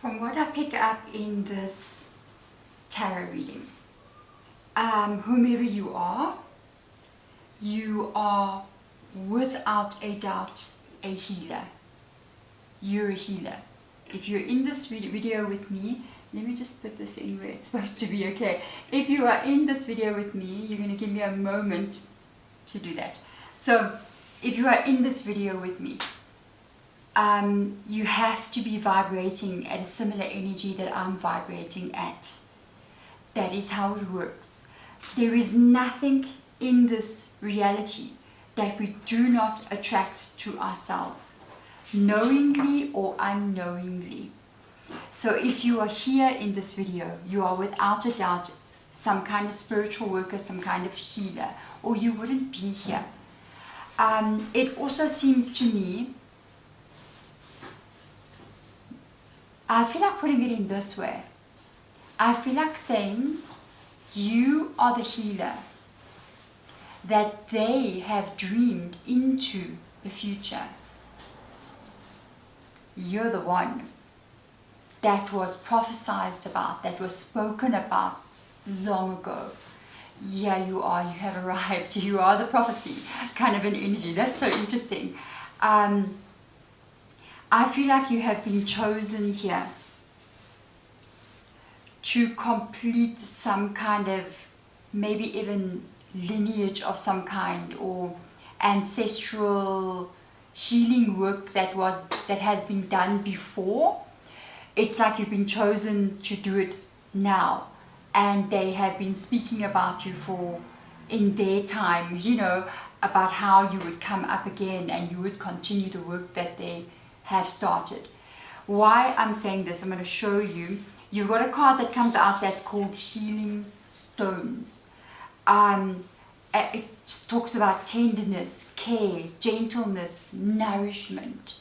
From what I pick up in this tarot reading, whomever you are without a doubt a healer. You're a healer. If you're in this video with me, let me just put this in where it's supposed to be, okay. If you are in this video with me, you're going to give me a moment to do that. So, if you are in this video with me, you have to be vibrating at a similar energy that I'm vibrating at. That is how it works. There is nothing in this reality that we do not attract to ourselves, knowingly or unknowingly. So if you are here in this video, you are without a doubt some kind of spiritual worker, some kind of healer, or you wouldn't be here. It also seems to me, I feel like putting it in this way. I feel like saying, you are the healer that they have dreamed into the future. You're the one that was prophesied about, that was spoken about long ago. Yeah, you are. You have arrived. You are the prophecy, kind of an energy. That's so interesting. I feel like you have been chosen here to complete some kind of, maybe even lineage of some kind, or ancestral healing work that has been done before. It's like you've been chosen to do it now, and they have been speaking about you in their time, about how you would come up again and you would continue the work that they have started. Why I'm saying this, I'm going to show you. You've got a card that comes out that's called Healing Stones. It talks about tenderness, care, gentleness, nourishment.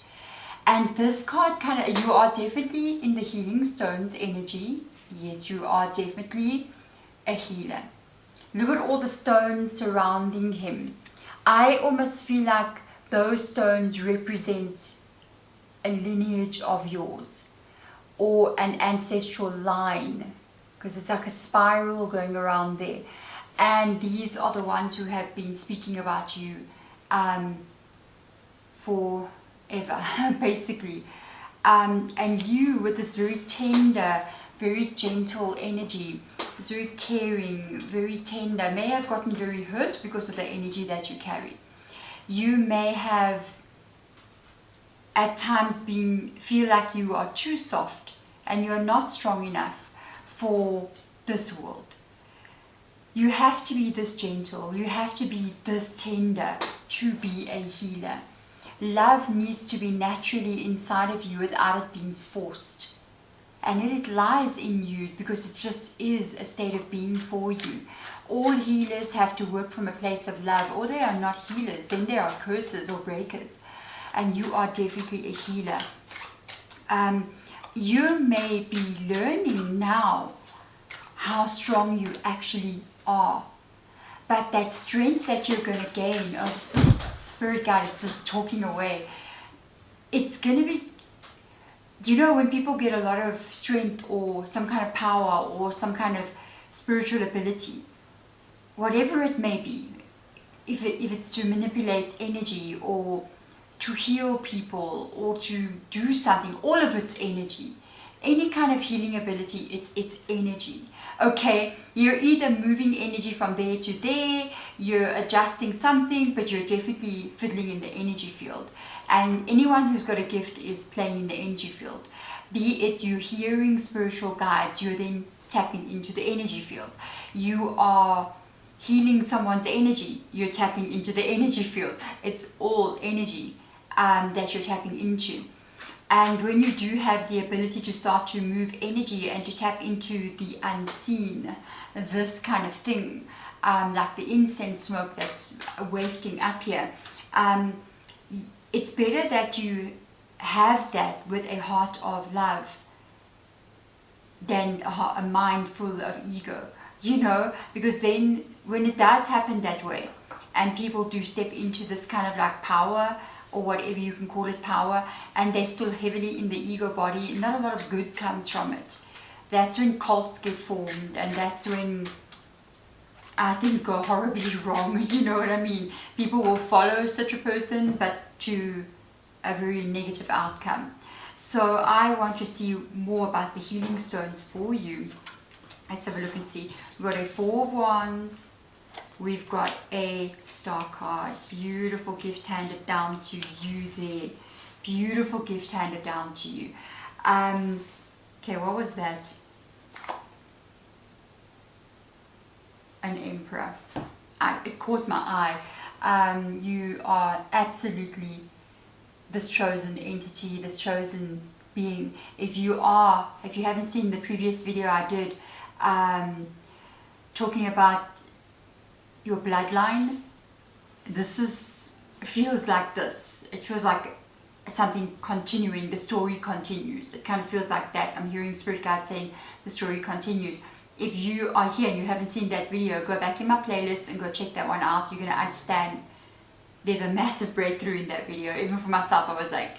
And this card you are definitely in the Healing Stones energy. Yes, you are definitely a healer. Look at all the stones surrounding him. I almost feel like those stones represent a lineage of yours, or an ancestral line, because it's like a spiral going around there. And these are the ones who have been speaking about you forever, basically. And you, with this very tender, very gentle energy, this very caring, very tender, may have gotten very hurt because of the energy that you carry. You may have at times feel like you are too soft and you're not strong enough for this world. You have to be this gentle, you have to be this tender to be a healer. Love needs to be naturally inside of you without it being forced. And it lies in you because it just is a state of being for you. All healers have to work from a place of love, or they are not healers, then they are cursers or breakers. And you are definitely a healer. You may be learning now how strong you actually are. But that strength that you're going to gain, Spirit Guide is just talking away. It's going to be, when people get a lot of strength or some kind of power or some kind of spiritual ability, whatever it may be, if it's to manipulate energy or to heal people or to do something, all of it's energy. Any kind of healing ability, it's energy. Okay, you're either moving energy from there to there, you're adjusting something, but you're definitely fiddling in the energy field. And anyone who's got a gift is playing in the energy field. Be it you hearing spiritual guides, you're then tapping into the energy field. You are healing someone's energy, you're tapping into the energy field. It's all energy that you're tapping into. And when you do have the ability to start to move energy and to tap into the unseen, this kind of thing, like the incense smoke that's wafting up here, it's better that you have that with a heart of love than a mind full of ego, because then when it does happen that way and people do step into this kind of like power or whatever you can call it, power, and they're still heavily in the ego body, not a lot of good comes from it. That's when cults get formed, and that's when things go horribly wrong, you know what I mean? People will follow such a person, but to a very negative outcome. So I want to see more about the healing stones for you. Let's have a look and see. We've got a 4 of Wands. We've got a Star card. Beautiful gift handed down to you there. Beautiful gift handed down to you. Okay, what was that? An Emperor. It caught my eye. You are absolutely this chosen entity, this chosen being. If you haven't seen the previous video I did talking about your bloodline, feels like this. It feels like something continuing, the story continues. It kind of feels like that. I'm hearing Spirit Guide saying the story continues. If you are here and you haven't seen that video, go back in my playlist and go check that one out. You're going to understand there's a massive breakthrough in that video. Even for myself, I was like,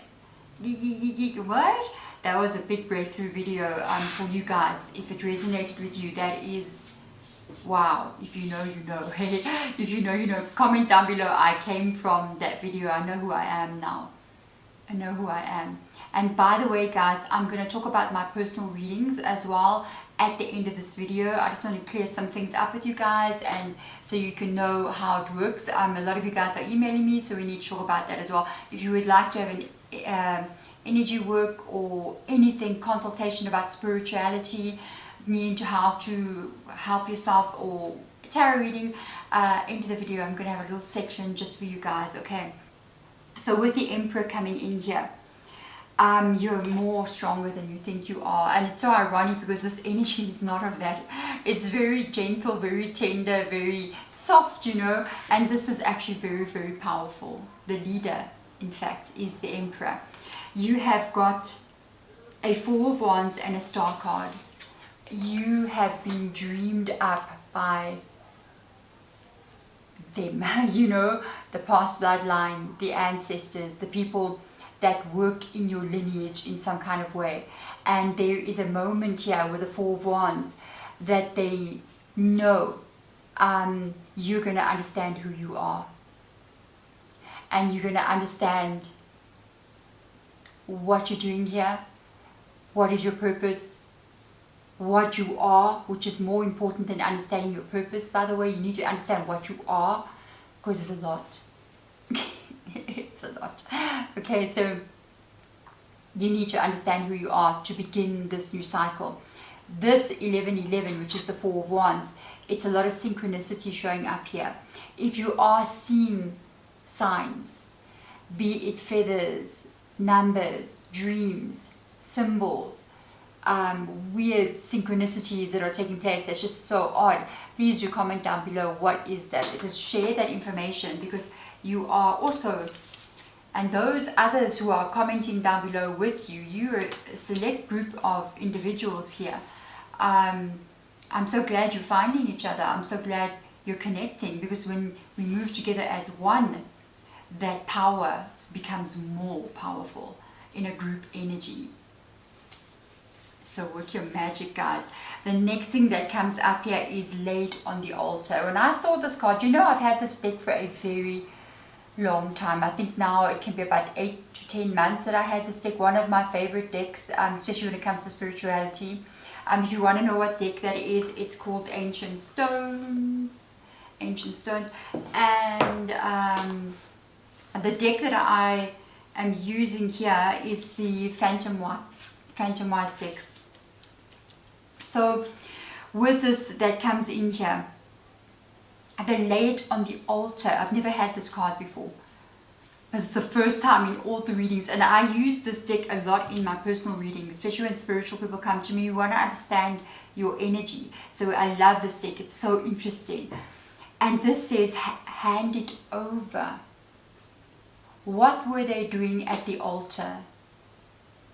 what? That was a big breakthrough video for you guys. If it resonated with you, that is, wow. If you know, you know. If you know, you know. Comment down below. I came from that video. I know who I am now. I know who I am. And by the way, guys, I'm going to talk about my personal readings as well at the end of this video. I just want to clear some things up with you guys, and so you can know how it works. A lot of you guys are emailing me, so we need to talk about that as well. If you would like to have an energy work or anything, consultation about spirituality, needing to how to help yourself, or tarot reading, into the video I'm going to have a little section just for you guys. Okay, so with the Emperor coming in here, you're more stronger than you think you are, and it's so ironic because this energy is not of that. It's very gentle, very tender, very soft, you know, and this is actually very, very powerful. The leader, in fact, is the Emperor. You have got a 4 of Wands and a Star card. You have been dreamed up by them, you know, the past bloodline, the ancestors, the people that work in your lineage in some kind of way. And there is a moment here with the 4 of Wands that they know you're going to understand who you are, and you're going to understand what you're doing here, what is your purpose, what you are, which is more important than understanding your purpose. By the way, you need to understand what you are, because it's a lot. It's a lot. Okay, so you need to understand who you are to begin this new cycle. This 1111, which is the 4 of Wands, it's a lot of synchronicity showing up here. If you are seeing signs, be it feathers, numbers, dreams, symbols, weird synchronicities that are taking place that's just so odd, please do comment down below what is that, because share that information, because you are also, and those others who are commenting down below with you, you're a select group of individuals here. I'm so glad you're finding each other. I'm so glad you're connecting, because when we move together as one, that power becomes more powerful in a group energy. So work your magic, guys. The next thing that comes up here is laid on the altar. When I saw this card, you know, I've had this deck for a very long time. I think now it can be about 8 to 10 months that I had this deck. One of my favorite decks, especially when it comes to spirituality. If you want to know what deck that is, it's called Ancient Stones. Ancient Stones. And the deck that I am using here is the Phantom Wise deck. So with this that comes in here, they lay it on the altar. I've never had this card before. This is the first time in all the readings, and I use this deck a lot in my personal reading, especially when spiritual people come to me. You want to understand your energy. So I love this deck. It's so interesting. And this says, hand it over. What were they doing at the altar?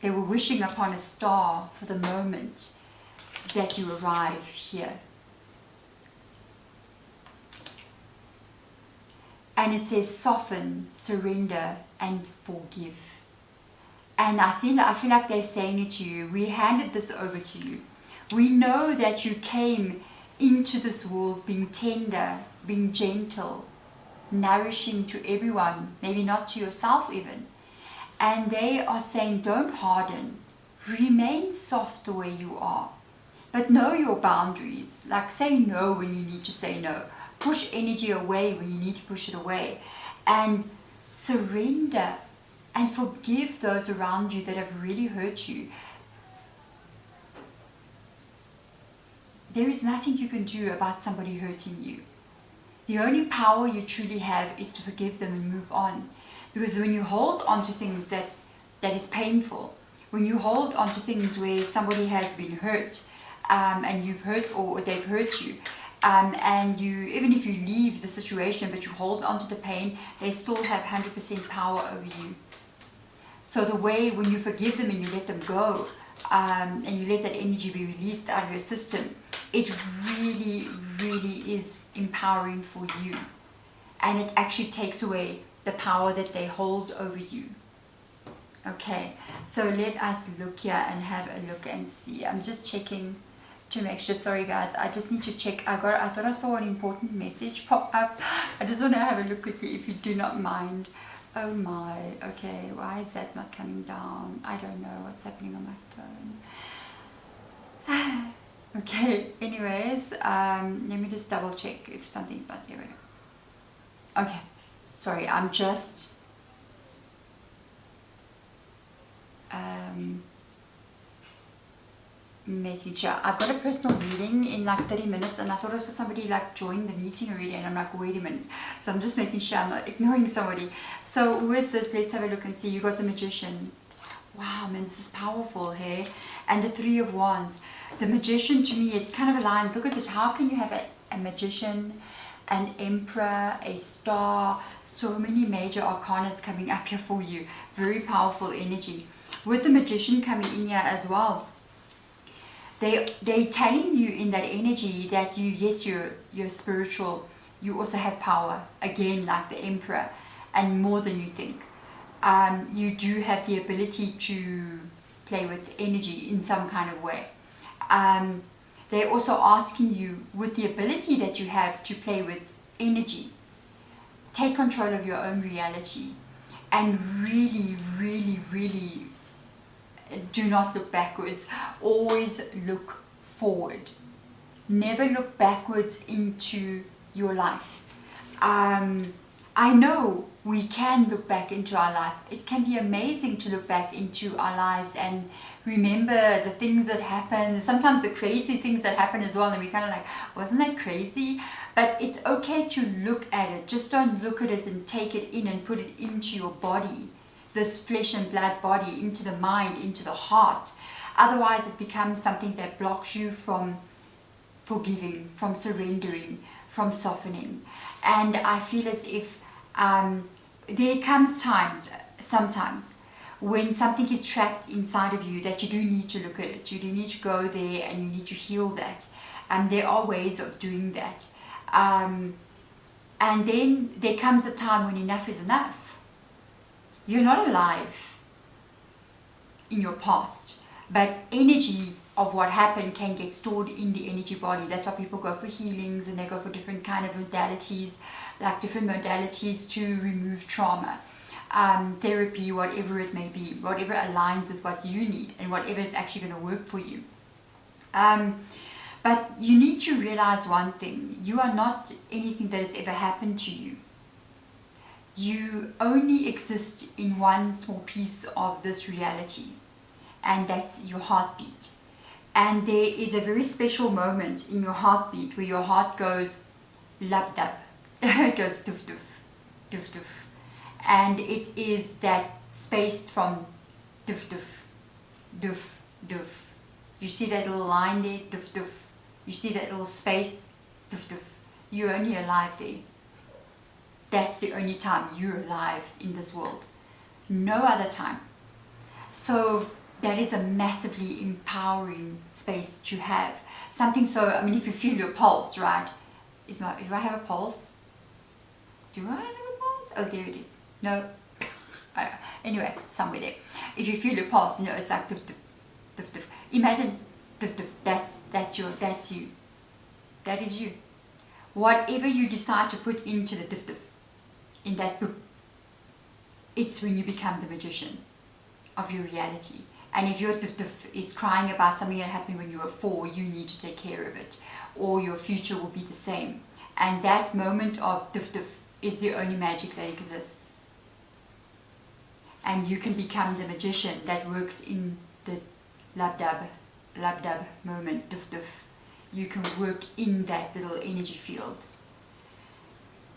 They were wishing upon a star for the moment that you arrive here. And it says soften, surrender, and forgive. And I feel like they're saying it to you. We handed this over to you. We know that you came into this world being tender, being gentle, nourishing to everyone, maybe not to yourself even. And they are saying, don't harden. Remain soft the way you are. But know your boundaries. Like, say no when you need to say no. Push energy away when you need to push it away. And surrender and forgive those around you that have really hurt you. There is nothing you can do about somebody hurting you. The only power you truly have is to forgive them and move on. Because when you hold on to things that is painful, when you hold on to things where somebody has been hurt, and you've hurt, or they've hurt you, and you, even if you leave the situation but you hold on to the pain, they still have 100% power over you. So the way when you forgive them and you let them go, and you let that energy be released out of your system, it really, really is empowering for you. And it actually takes away the power that they hold over you. Okay, so let us look here and have a look and see. I'm just checking to make sure. Sorry guys, I just need to check. I thought I saw an important message pop up. I just want to have a look quickly, if you do not mind. Oh my, okay, why is that not coming down? I don't know what's happening on my phone. Okay, anyways, let me just double check if something's not here. Okay, sorry, I'm just making sure. I've got a personal reading in like 30 minutes, and I thought I saw somebody like join the meeting already, and I'm like, wait a minute. So I'm just making sure I'm not ignoring somebody. So with this, let's have a look and see. You got the Magician. Wow, man, this is powerful, hey? And the Three of Wands. The Magician, to me, it kind of aligns. Look at this. How can you have a Magician, an Emperor, a Star, so many major arcanas coming up here for you? Very powerful energy. With the Magician coming in here as well, they're telling you in that energy that you're spiritual. You also have power, again, like the Emperor, and more than you think. You do have the ability to play with energy in some kind of way. They're also asking you, with the ability that you have to play with energy, take control of your own reality, and really, really, really do not look backwards. Always look forward. Never look backwards into your life. I know we can look back into our life. It can be amazing to look back into our lives and remember the things that happen, sometimes the crazy things that happen as well, and we kind of like, wasn't that crazy? But it's okay to look at it. Just don't look at it and take it in and put it into your body, this flesh and blood body, into the mind, into the heart. Otherwise it becomes something that blocks you from forgiving, from surrendering, from softening. And I feel as if there comes sometimes when something is trapped inside of you that you do need to look at it. You do need to go there and you need to heal that. And there are ways of doing that. And then there comes a time when enough is enough. You're not alive in your past, but energy of what happened can get stored in the energy body. That's why people go for healings and they go for different kind of modalities, like different modalities to remove trauma, therapy, whatever it may be, whatever aligns with what you need and whatever is actually going to work for you. But you need to realize one thing: you are not anything that has ever happened to you. You only exist in one small piece of this reality, and that's your heartbeat. And there is a very special moment in your heartbeat where your heart goes lub dub. It goes doof doof, doof doof. And it is that space from doof doof, doof doof. You see that little line there, doof doof. You see that little space, doof doof. You're only alive there. That's the only time you're alive in this world. No other time. So that is a massively empowering space to have. Something so, I mean, if you feel your pulse, right? Do I have a pulse? Do I have a pulse? Oh, there it is. No. Anyway, somewhere there. If you feel a pulse, you know, it's like duf, duf, duf, duf. Imagine duf, duf, that's you, that is you. Whatever you decide to put into the duf, duf, in that book, it's when you become the magician of your reality. And if your duf, duf is crying about something that happened when you were 4, you need to take care of it, or your future will be the same. And that moment of duf, duf is the only magic that exists. And you can become the magician that works in the labdab moment, duf, duf. You can work in that little energy field.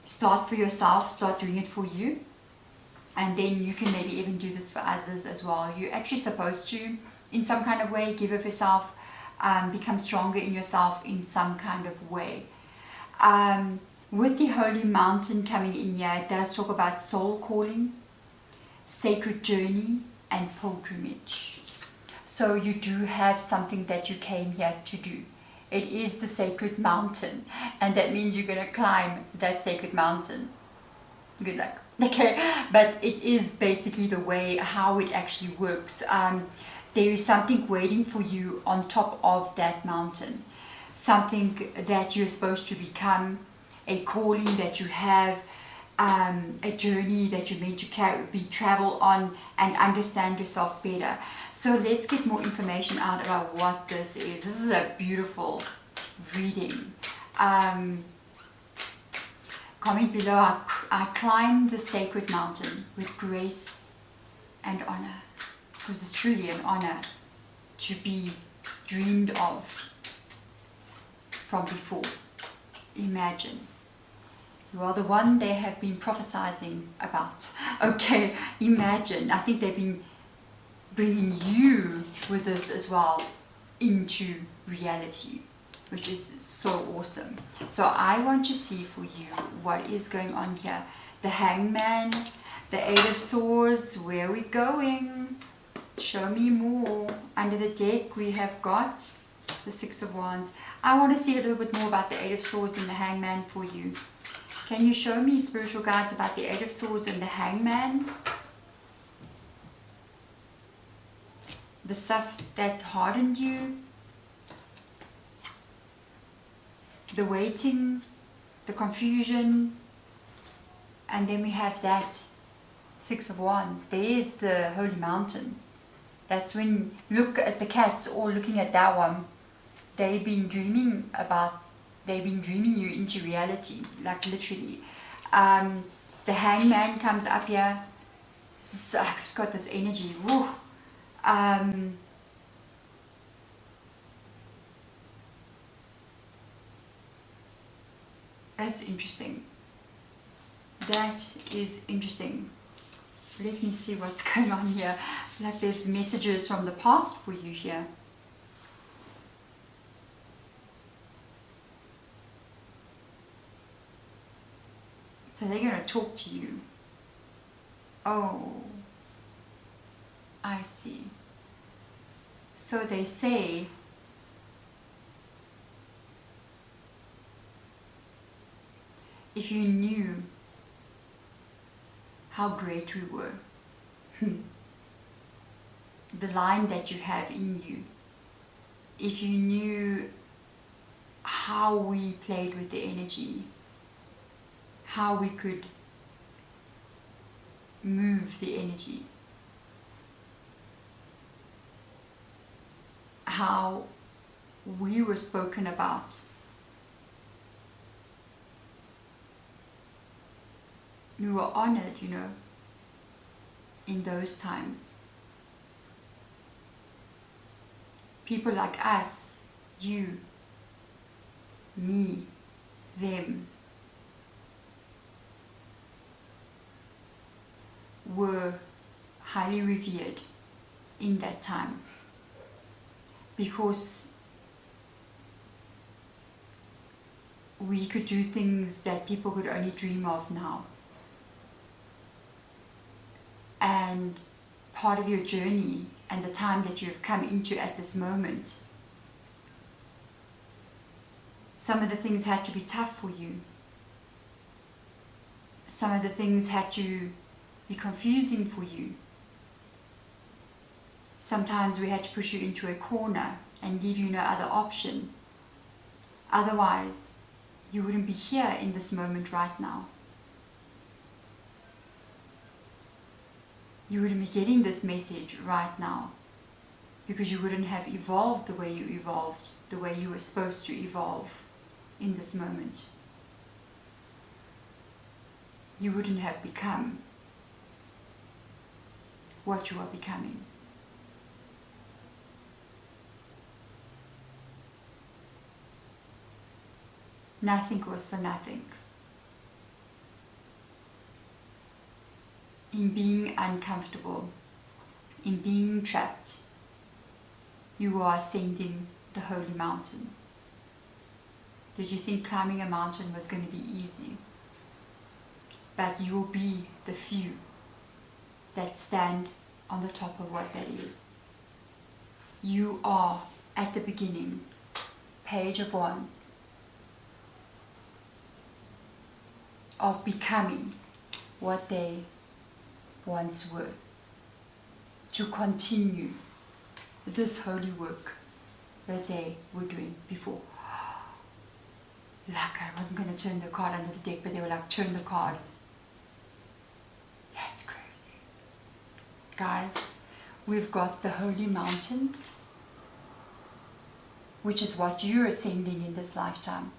Start for yourself, start doing it for you, and then you can maybe even do this for others as well. You're actually supposed to, in some kind of way, give of yourself, become stronger in yourself in some kind of way. With the holy mountain coming in here, it does talk about soul calling, sacred journey, and pilgrimage. So you do have something that you came here to do. It is the sacred mountain, and that means you're going to climb that sacred mountain. Good luck. Okay, but it is basically the way how it actually works. There is something waiting for you on top of that mountain, something that you're supposed to become, a calling that you have, a journey that you're meant to travel on and understand yourself better. So let's get more information out about what this is. This is a beautiful reading. Comment below, I climbed the sacred mountain with grace and honor, because it's truly an honor to be dreamed of from before. Imagine. You are the one they have been prophesying about. Okay, imagine. I think they've been bringing you with this as well into reality, which is so awesome. So I want to see for you what is going on here. The Hangman, the 8 of Swords, where are we going? Show me more. Under the deck we have got the 6 of Wands. I want to see a little bit more about the 8 of Swords and the Hangman for you. Can you show me, spiritual guides, about the 8 of Swords and the Hangman? The stuff that hardened you, the waiting, the confusion, and then we have that 6 of Wands. There is the holy mountain. That's when, look at the cats all looking at that one. They've been dreaming you into reality, like literally. The Hangman comes up here. I've just got this energy. Woo. That's interesting. That is interesting. Let me see what's going on here. Like there's messages from the past for you here. So they're going to talk to you. Oh, I see. So they say, if you knew how great we were, the line that you have in you, if you knew how we played with the energy, how we could move the energy, how we were spoken about, we were honored, you know, in those times. People like us, you, me, them, were highly revered in that time, because we could do things that people could only dream of now. And part of your journey and the time that you've come into at this moment, some of the things had to be tough for you. Some of the things had to be confusing for you. Sometimes we had to push you into a corner and leave you no other option. Otherwise, you wouldn't be here in this moment right now. You wouldn't be getting this message right now, because you wouldn't have evolved the way you evolved, the way you were supposed to evolve in this moment. You wouldn't have become what you are becoming. Nothing was for nothing. In being uncomfortable, in being trapped, you are ascending the holy mountain. Did you think climbing a mountain was going to be easy? But you will be the few that stand on the top of what that is. You are at the beginning, Page of Wands, of becoming what they once were, to continue this holy work that they were doing before. Like, I wasn't going to turn the card under the deck, but they were like, turn the card. That's crazy. Guys, we've got the holy mountain, which is what you're ascending in this lifetime.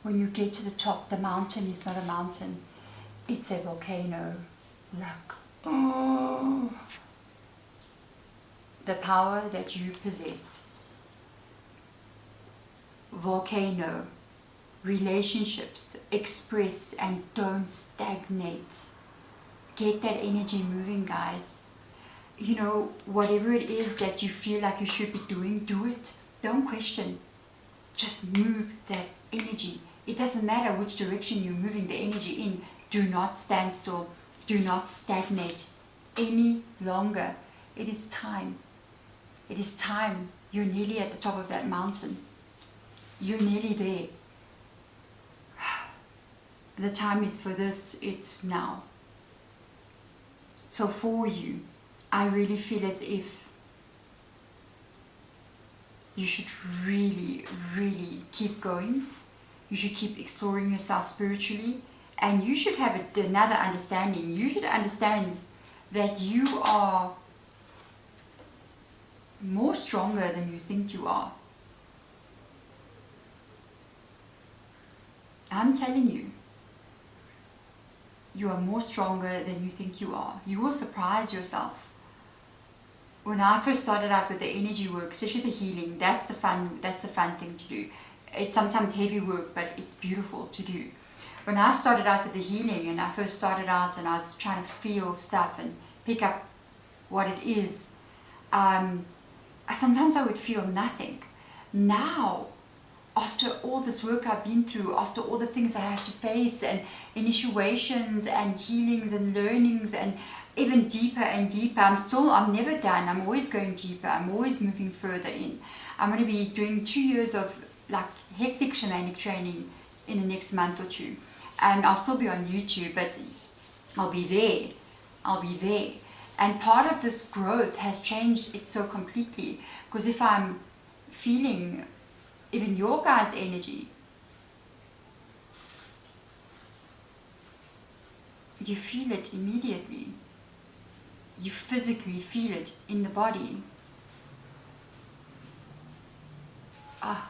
When you get to the top, the mountain is not a mountain, it's a volcano. Look. Oh. The power that you possess. Volcano. Relationships. Express and don't stagnate. Get that energy moving, guys. You know, whatever it is that you feel like you should be doing, do it. Don't question. Just move that energy. It doesn't matter which direction you're moving the energy in. Do not stand still. Do not stagnate any longer. It is time. It is time. You're nearly at the top of that mountain. You're nearly there. The time is for this. It's now. So for you, I really feel as if you should really, really keep going. You should keep exploring yourself spiritually. And you should have another understanding. You should understand that you are more stronger than you think you are. I'm telling you, you are more stronger than you think you are. You will surprise yourself. When I first started out with the energy work, especially the healing, that's the fun thing to do. It's sometimes heavy work, but it's beautiful to do. When I started out with the healing, and I first started out and I was trying to feel stuff and pick up what it is, sometimes I would feel nothing. Now, after all this work I've been through, after all the things I have to face, and initiations and healings and learnings, and even deeper and deeper, I'm never done. I'm always going deeper. I'm always moving further in. I'm going to be doing 2 years of like hectic shamanic training in the next month or two. And I'll still be on YouTube, but I'll be there. I'll be there. And part of this growth has changed it so completely. Because if I'm feeling even your guys' energy, you feel it immediately. You physically feel it in the body. Ah.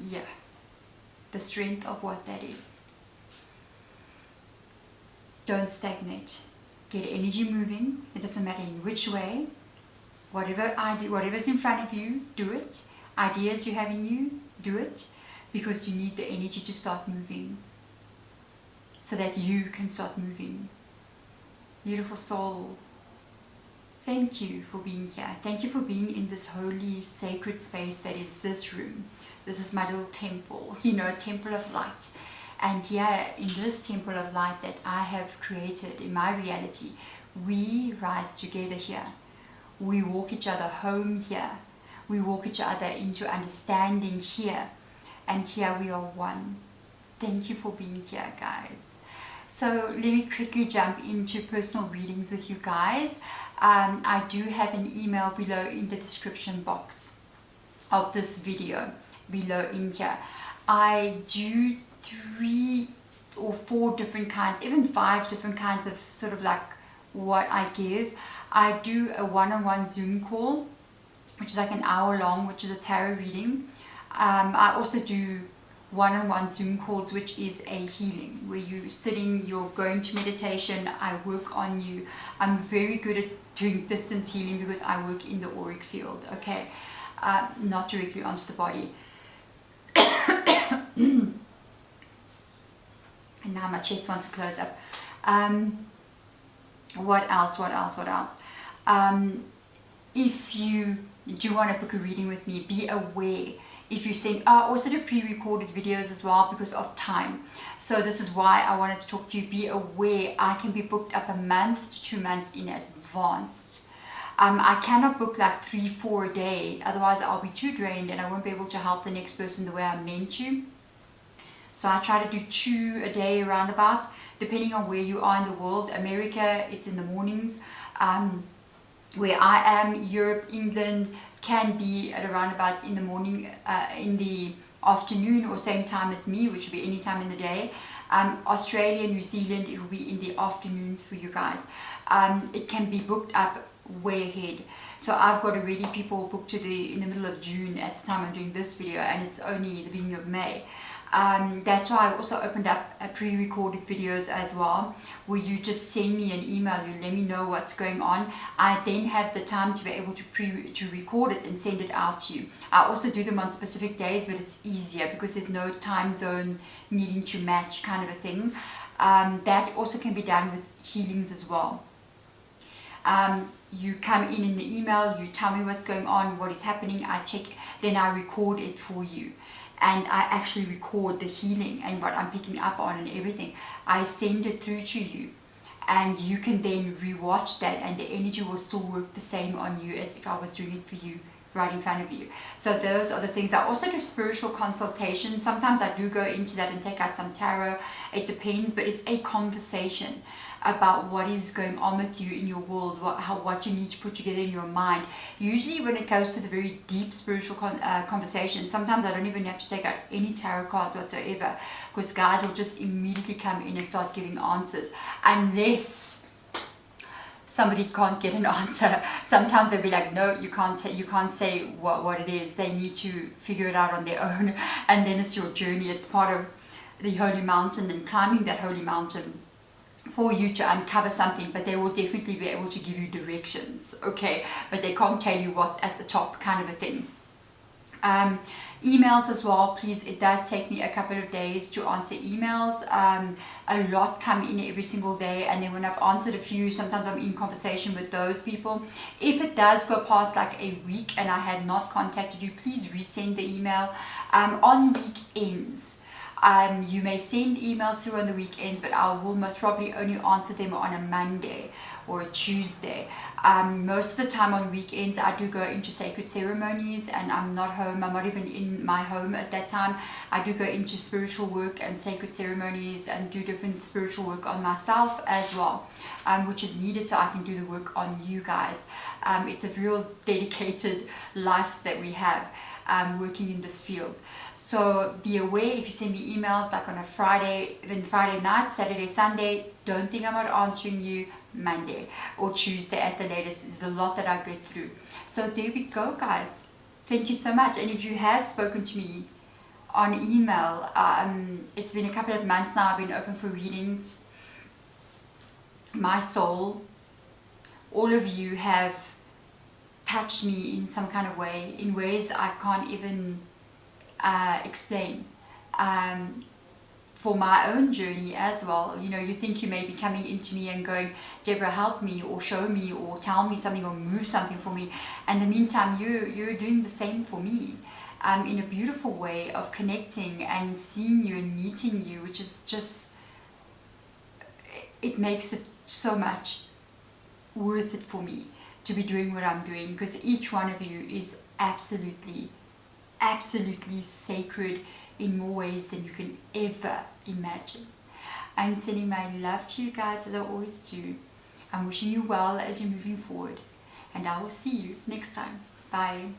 Yeah, the strength of what that is. Don't stagnate. Get energy moving. It doesn't matter in which way. Whatever's in front of you, do it. Ideas you have in you, do it. Because you need the energy to start moving. So that you can start moving. Beautiful soul. Thank you for being here. Thank you for being in this holy, sacred space that is this room. This is my little temple, a temple of light. And here in this temple of light that I have created in my reality, We rise together here. We walk each other home here. We walk each other into understanding here. And here we are one. Thank you for being here, guys. So let me quickly jump into personal readings with you guys. I do have an email below in the description box of this video, below in here. I do 3 or 4 different kinds, even 5 different kinds of sort of like what I give. I do a one-on-one Zoom call, which is like an hour long, which is a tarot reading. I also do one-on-one Zoom calls, which is a healing, where you're sitting, you're going to meditation, I work on you. I'm very good at doing distance healing because I work in the auric field, okay? Not directly onto the body. And now my chest wants to close up. What else? If you do want to book a reading with me, be aware. If you send, I also do pre-recorded videos as well because of time. So this is why I wanted to talk to you. Be aware, I can be booked up a month to 2 months in advance. I cannot book like 3-4 a day, otherwise I'll be too drained and I won't be able to help the next person the way I'm meant to. So I try to do 2 a day roundabout, depending on where you are in the world. America, it's in the mornings. Where I am, Europe, England, can be at around about in the morning, in the afternoon, or same time as me, which will be any time in the day. Australia, New Zealand, it will be in the afternoons for you guys. It can be booked up way ahead. So I've got already people booked in the middle of June at the time I'm doing this video, and it's only the beginning of May. That's why I also opened up pre-recorded videos as well, where you just send me an email, you let me know what's going on. I then have the time to be able to record it and send it out to you. I also do them on specific days, but it's easier because there's no time zone needing to match, kind of a thing. That also can be done with healings as well. You come in the email, you tell me what's going on, what is happening, I check, then I record it for you. And I actually record the healing and what I'm picking up on and everything. I send it through to you, and you can then rewatch that, and the energy will still work the same on you as if I was doing it for you right in front of you. So those are the things. I also do spiritual consultations. Sometimes I do go into that and take out some tarot. It depends, but it's a conversation about what is going on with you in your world, what you need to put together in your mind. Usually when it goes to the very deep spiritual conversation, sometimes I don't even have to take out any tarot cards whatsoever, because guides will just immediately come in and start giving answers, unless somebody can't get an answer. Sometimes they'll be like, no, you can't say what it is. They need to figure it out on their own, and then it's your journey. It's part of the holy mountain and climbing that holy mountain for you to uncover something, but they will definitely be able to give you directions, okay, but they can't tell you what's at the top, kind of a thing. Emails as well, please. It does take me a couple of days to answer emails. A lot come in every single day, and then when I've answered a few, sometimes I'm in conversation with those people. If it does go past like a week and I had not contacted you, please resend the email. On weekends, you may send emails through on the weekends, but I will most probably only answer them on a Monday or a Tuesday. Most of the time on weekends I do go into sacred ceremonies, and I'm not home. I'm not even in my home at that time. I do go into spiritual work and sacred ceremonies and do different spiritual work on myself as well, which is needed so I can do the work on you guys. It's a real dedicated life that we have, working in this field. So be aware, if you send me emails like on a Friday, even Friday night, Saturday, Sunday, don't think I'm not answering you. Monday or Tuesday at the latest. There's a lot that I go through. So there we go, guys. Thank you so much. And if you have spoken to me on email, it's been a couple of months now I've been open for readings. My soul, all of you have touched me in some kind of way, in ways I can't even explain. For my own journey as well, you know, you think you may be coming into me and going, Deborah, help me, or show me, or tell me something, or move something for me. And in the meantime, you're doing the same for me, in a beautiful way of connecting and seeing you and meeting you, which is just, it makes it so much worth it for me to be doing what I'm doing, because each one of you is absolutely sacred in more ways than you can ever imagine. I'm sending my love to you guys, as I always do. I'm wishing you well as you're moving forward, and I will see you next time. Bye.